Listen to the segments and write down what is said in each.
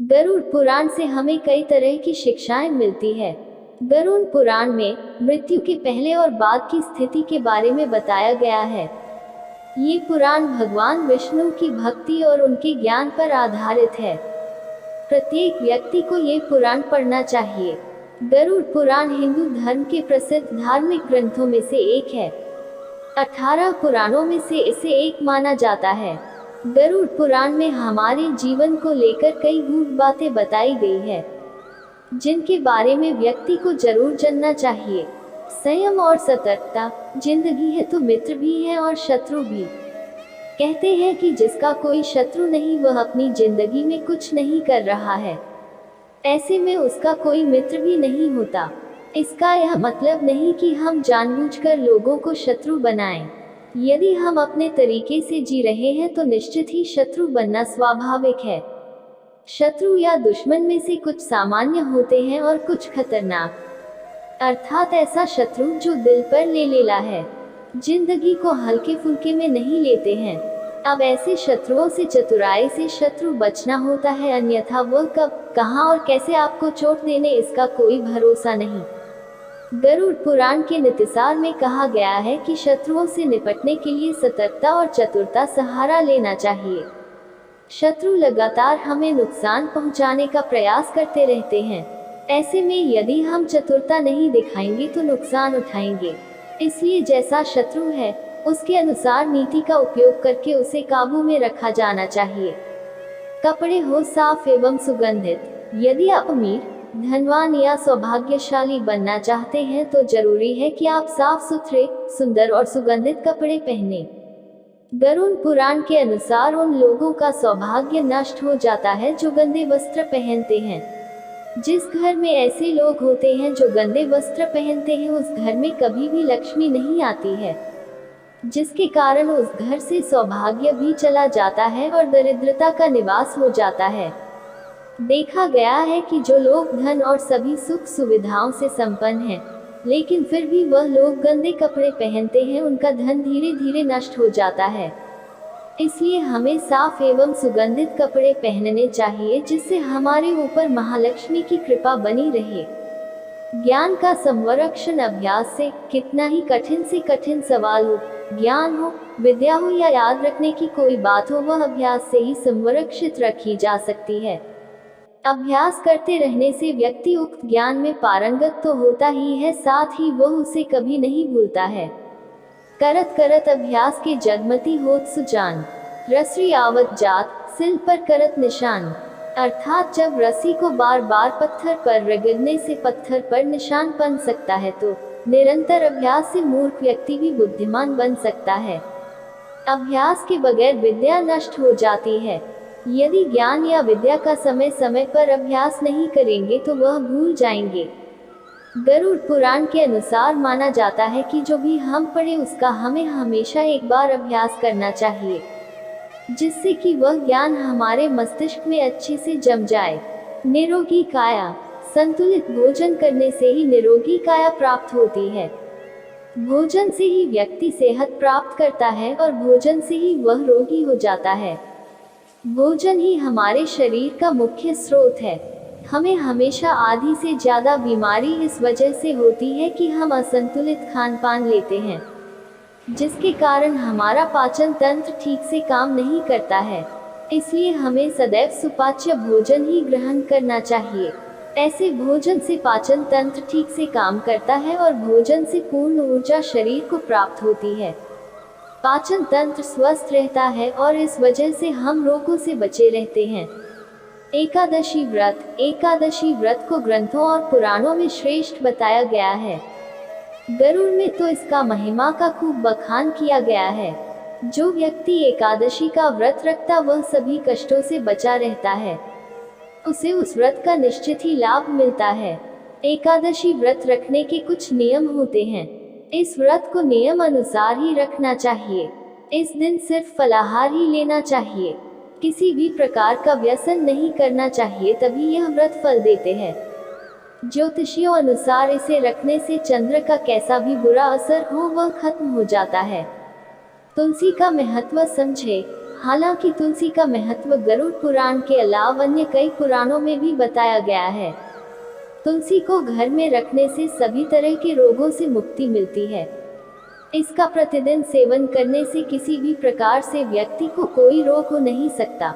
गरुड़ पुराण से हमें कई तरह की शिक्षाएं मिलती है। गरुड़ पुराण में मृत्यु के पहले और बाद की स्थिति के बारे में बताया गया है। ये पुराण भगवान विष्णु की भक्ति और उनके ज्ञान पर आधारित है। प्रत्येक व्यक्ति को ये पुराण पढ़ना चाहिए। गरुड़ पुराण हिंदू धर्म के प्रसिद्ध धार्मिक ग्रंथों में से एक है। 18 पुराणों में से इसे एक माना जाता है। गरुड़ पुराण में हमारे जीवन को लेकर कई गूढ़ बातें बताई गई है, जिनके बारे में व्यक्ति को जरूर जानना चाहिए। संयम और सतर्कता। जिंदगी है तो मित्र भी है और शत्रु भी। कहते हैं कि जिसका कोई शत्रु नहीं वह अपनी जिंदगी में कुछ नहीं कर रहा है, ऐसे में उसका कोई मित्र भी नहीं होता। इसका यह मतलब नहीं कि हम जानबूझकर लोगों को शत्रु बनाएं। यदि हम अपने तरीके से जी रहे हैं तो निश्चित ही शत्रु बनना स्वाभाविक है। शत्रु या दुश्मन में से कुछ सामान्य होते हैं और कुछ खतरनाक, अर्थात ऐसा शत्रु जो दिल पर ले लेला है, जिंदगी को हल्के फुल्के में नहीं लेते हैं। अब ऐसे शत्रुओं से चतुराई से शत्रु बचना होता है, अन्यथा वह कब, कहां और कैसे आपको चोट देने इसका कोई भरोसा नहीं। गरुड़ पुराण के नितिसार में कहा गया है कि शत्रुओं से निपटने के लिए सतर्कता और चतुरता सहारा लेना चाहिए। शत्रु लगातार हमें नुकसान पहुंचाने का प्रयास करते रहते हैं। ऐसे में यदि हम चतुरता नहीं दिखाएंगे तो नुकसान उठाएंगे। इसलिए जैसा शत्रु है उसके अनुसार नीति का उपयोग करके उसे काबू में रखा जाना चाहिए। कपड़े हो साफ एवं सुगंधित। यदि आप अमीर, धनवान या सौभाग्यशाली बनना चाहते हैं तो जरूरी है कि आप साफ सुथरे, सुंदर और सुगंधित कपड़े पहने। गरुड़ पुराण के अनुसार उन लोगों का सौभाग्य नष्ट हो जाता है जो गंदे वस्त्र पहनते हैं। जिस घर में ऐसे लोग होते हैं जो गंदे वस्त्र पहनते हैं उस घर में कभी भी लक्ष्मी नहीं आती है, जिसके कारण उस घर से सौभाग्य भी चला जाता है और दरिद्रता का निवास हो जाता है। देखा गया है कि जो लोग धन और सभी सुख सुविधाओं से संपन्न हैं, लेकिन फिर भी वह लोग गंदे कपड़े पहनते हैं, उनका धन धीरे धीरे नष्ट हो जाता है। इसलिए हमें साफ एवं सुगंधित कपड़े पहनने चाहिए जिससे हमारे ऊपर महालक्ष्मी की कृपा बनी रहे। ज्ञान का संरक्षण अभ्यास से, कितना ही कठिन से कठिन सवाल हो, ज्ञान हो, विद्या हो या याद रखने की कोई बात हो, वह अभ्यास से ही संरक्षित रखी जा सकती है। अभ्यास करते रहने से व्यक्ति उक्त ज्ञान में पारंगत तो होता ही है, साथ ही वह उसे कभी नहीं भूलता है। करत करत अभ्यास के जगमती होत सुजान, रसरी आवत जात, सिल पर करत निशान। अर्थात जब रस्सी को बार बार पत्थर पर रगड़ने से पत्थर पर निशान बन सकता है तो निरंतर अभ्यास से मूर्ख व्यक्ति भी बुद्धिमान बन सकता है। अभ्यास के बगैर विद्या नष्ट हो जाती है। यदि ज्ञान या विद्या का समय समय पर अभ्यास नहीं करेंगे तो वह भूल जाएंगे। गरुड़ पुराण के अनुसार माना जाता है कि जो भी हम पढ़े उसका हमें हमेशा एक बार अभ्यास करना चाहिए, जिससे कि वह ज्ञान हमारे मस्तिष्क में अच्छे से जम जाए। निरोगी काया। संतुलित भोजन करने से ही निरोगी काया प्राप्त होती है। भोजन से ही व्यक्ति सेहत प्राप्त करता है और भोजन से ही वह रोगी हो जाता है। भोजन ही हमारे शरीर का मुख्य स्रोत है। हमें हमेशा आधी से ज्यादा बीमारी इस वजह से होती है कि हम असंतुलित खान पान लेते हैं, जिसके कारण हमारा पाचन तंत्र ठीक से काम नहीं करता है। इसलिए हमें सदैव सुपाच्य भोजन ही ग्रहण करना चाहिए। ऐसे भोजन से पाचन तंत्र ठीक से काम करता है और भोजन से पूर्ण ऊर्जा शरीर को प्राप्त होती है। पाचन तंत्र स्वस्थ रहता है और इस वजह से हम रोगों से बचे रहते हैं। एकादशी व्रत। एकादशी व्रत को ग्रंथों और पुराणों में श्रेष्ठ बताया गया है। गरुड़ में तो इसका महिमा का खूब बखान किया गया है। जो व्यक्ति एकादशी का व्रत रखता वह सभी कष्टों से बचा रहता है, उसे उस व्रत का निश्चित ही लाभ मिलता है। एकादशी व्रत रखने के कुछ नियम होते हैं। इस व्रत को नियम अनुसार ही रखना चाहिए। इस दिन सिर्फ फलाहार ही लेना चाहिए। किसी भी प्रकार का व्यसन नहीं करना चाहिए, तभी यह व्रत फल देते हैं। ज्योतिषियों अनुसार इसे रखने से चंद्र का कैसा भी बुरा असर हो वह खत्म हो जाता है। तुलसी का महत्व समझे। हालांकि तुलसी का महत्व गरुड़ पुराण के अलावा अन्य कई पुराणों में भी बताया गया है। तुलसी को घर में रखने से सभी तरह के रोगों से मुक्ति मिलती है। इसका प्रतिदिन सेवन करने से किसी भी प्रकार से व्यक्ति को कोई रोग हो नहीं सकता।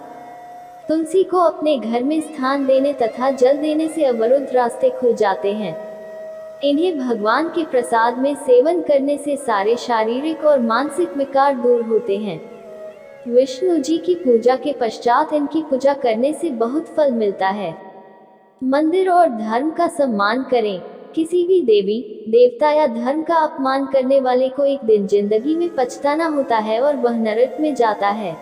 तुलसी को अपने घर में स्थान देने तथा जल देने से अवरुद्ध रास्ते खुल जाते हैं। इन्हें भगवान के प्रसाद में सेवन करने से सारे शारीरिक और मानसिक विकार दूर होते हैं। विष्णु जी की पूजा के पश्चात इनकी पूजा करने से बहुत फल मिलता है। मंदिर और धर्म का सम्मान करें। किसी भी देवी देवता या धर्म का अपमान करने वाले को एक दिन जिंदगी में पछताना होता है और वह नरक में जाता है।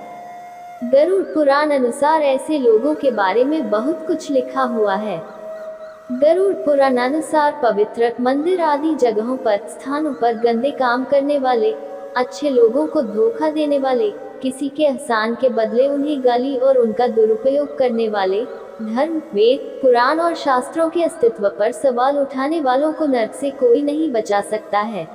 गरुड़ पुराण अनुसार ऐसे लोगों के बारे में बहुत कुछ लिखा हुआ है। गरुड़ पुराण अनुसार पवित्र मंदिर आदि जगहों पर स्थानों पर गंदे काम करने वाले, अच्छे लोगों को धोखा देने वाले, किसी के एहसान के बदले उन्हें गाली और उनका दुरुपयोग करने वाले, धर्म, वेद, पुराण और शास्त्रों के अस्तित्व पर सवाल उठाने वालों को नरक से कोई नहीं बचा सकता है।